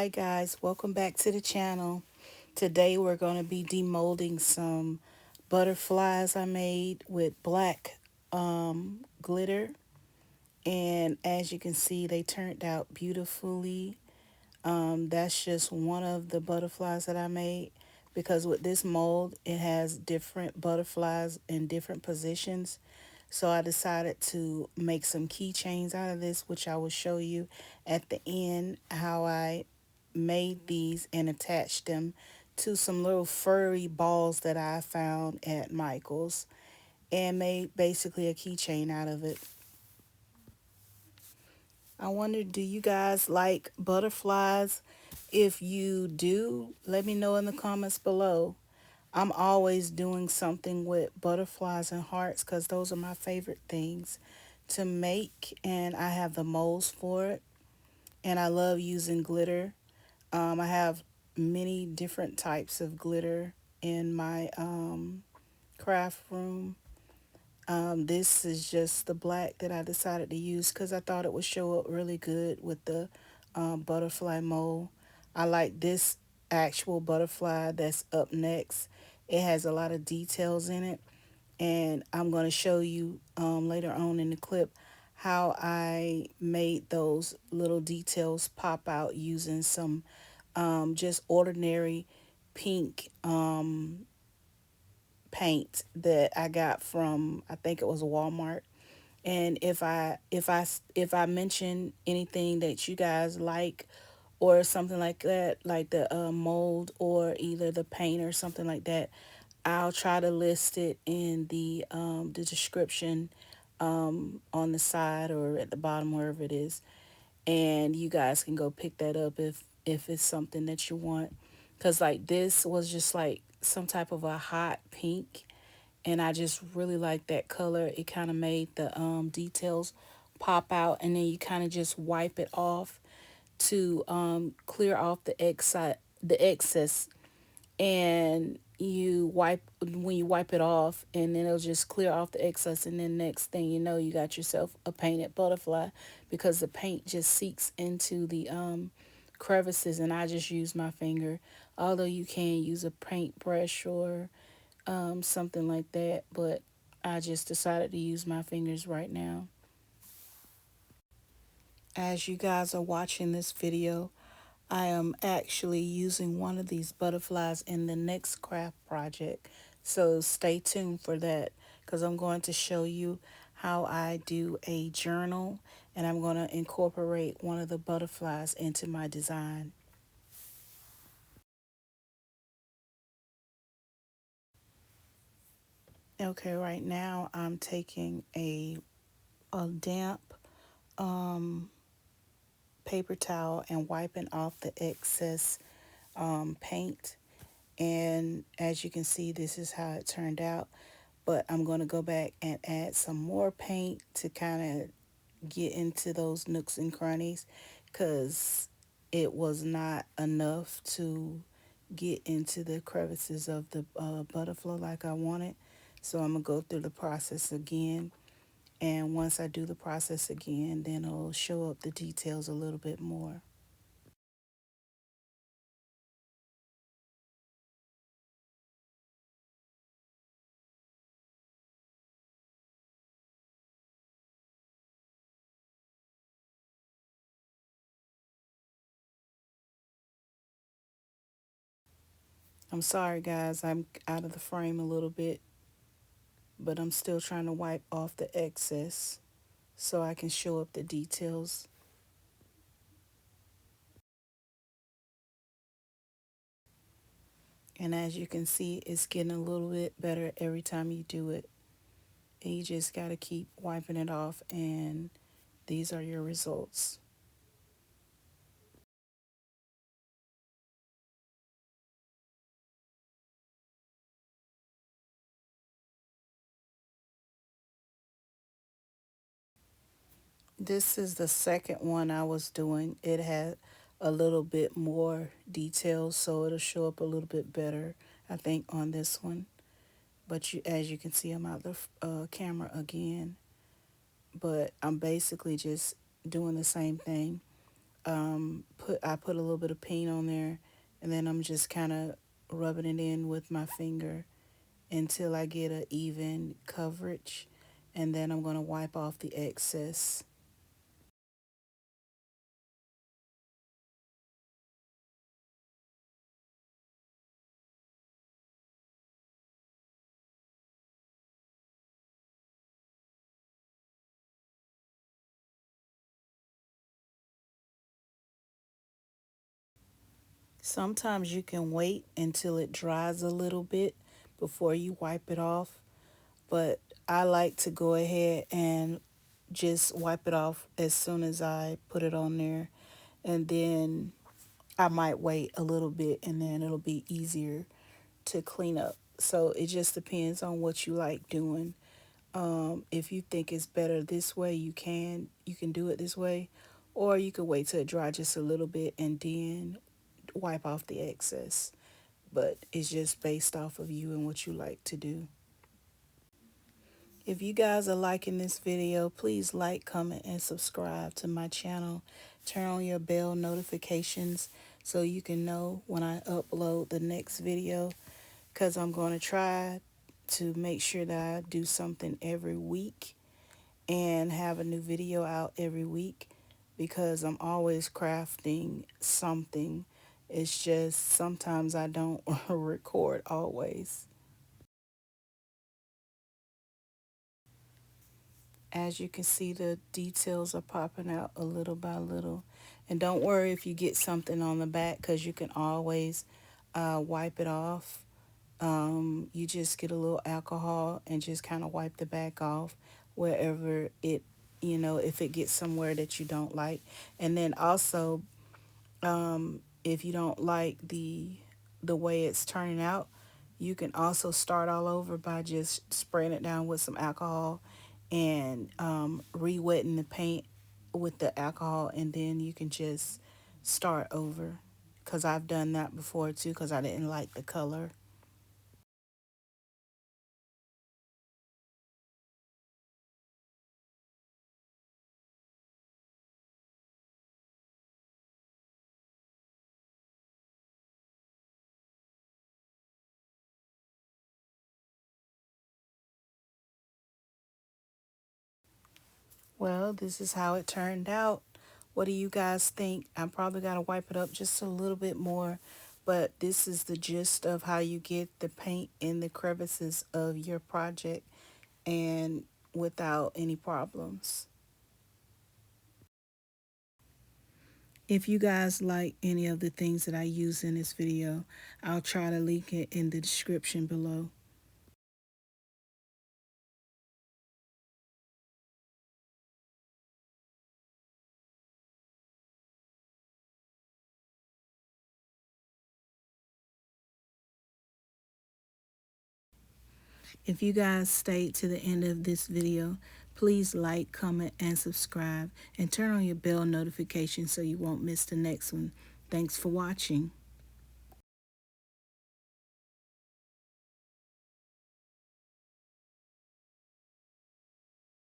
Hi guys, welcome back to the channel. Today we're going to be demolding some butterflies I made with black glitter, and as you can see they turned out beautifully. That's just one of the butterflies that I made, because with this mold it has different butterflies in different positions. So I decided to make some keychains out of this, which I will show you at the end how I made these and attached them to some little furry balls that I found at Michael's, and made basically a keychain out of it. I wonder, do you guys like butterflies? If you do, let me know in the comments below. I'm always doing something with butterflies and hearts because those are my favorite things to make, and I have the molds for it. And I love using glitter. I have many different types of glitter in my craft room. This is just the black that I decided to use because I thought it would show up really good with the butterfly mold. I like this actual butterfly that's up next. It has a lot of details in it, and I'm going to show you later on in the clip how I made those little details pop out using some just ordinary pink paint that I got from, I think it was Walmart. And if I mention anything that you guys like or something like that, like the mold or either the paint or something like that, I'll try to list it in the description on the side or at the bottom, wherever it is, and you guys can go pick that up if it's something that you want. Cause like this was just like some type of a hot pink, and I just really like that color. It kind of made the details pop out, and then you kind of just wipe it off to clear off the excess, and you wipe when you wipe it off, and then it'll just clear off the excess, and then next thing you know you got yourself a painted butterfly, because the paint just seeps into the crevices, and I just use my finger, although you can use a paintbrush or something like that, but I just decided to use my fingers right now. As you guys are watching this video, I am actually using one of these butterflies in the next craft project. So stay tuned for that, because I'm going to show you how I do a journal, and I'm going to incorporate one of the butterflies into my design. Okay, right now I'm taking a damp um, paper towel and wiping off the excess paint. And as you can see, this is how it turned out. But I'm going to go back and add some more paint to kind of get into those nooks and crannies, because it was not enough to get into the crevices of the butterfly like I wanted. So I'm going to go through the process again. And once I do the process again, then it'll show up the details a little bit more. I'm sorry, guys, I'm out of the frame a little bit, but I'm still trying to wipe off the excess so I can show up the details. And as you can see, it's getting a little bit better every time you do it. And you just got to keep wiping it off, and these are your results. This is the second one I was doing. It had a little bit more details, so it'll show up a little bit better, I think, on this one. But as you can see, I'm out the camera again. But I'm basically just doing the same thing. I put a little bit of paint on there, and then I'm just kind of rubbing it in with my finger until I get an even coverage, and then I'm going to wipe off the excess. Sometimes you can wait until it dries a little bit before you wipe it off, but I like to go ahead and just wipe it off as soon as I put it on there, and then I might wait a little bit and then it'll be easier to clean up. So it just depends on what you like doing. If you think it's better this way, you can do it this way, or you could wait till it dry just a little bit and then wipe off the excess. But it's just based off of you and what you like to do. If you guys are liking this video, please like, comment, and subscribe to my channel. Turn on your bell notifications so you can know when I upload the next video, because I'm going to try to make sure that I do something every week and have a new video out every week, because I'm always crafting something. It's just sometimes I don't record always. As you can see, the details are popping out a little by little. And don't worry if you get something on the back, because you can always wipe it off. You just get a little alcohol and just kind of wipe the back off wherever it, if it gets somewhere that you don't like. And then also, if you don't like the way it's turning out, you can also start all over by just spraying it down with some alcohol and re-wetting the paint with the alcohol, and then you can just start over. Because I've done that before too, because I didn't like the color. Well, this is how it turned out. What do you guys think? I'm probably going to wipe it up just a little bit more, but this is the gist of how you get the paint in the crevices of your project and without any problems. If you guys like any of the things that I use in this video, I'll try to link it in the description below. If you guys stayed to the end of this video, please like, comment, and subscribe, and turn on your bell notification so you won't miss the next one. Thanks for watching.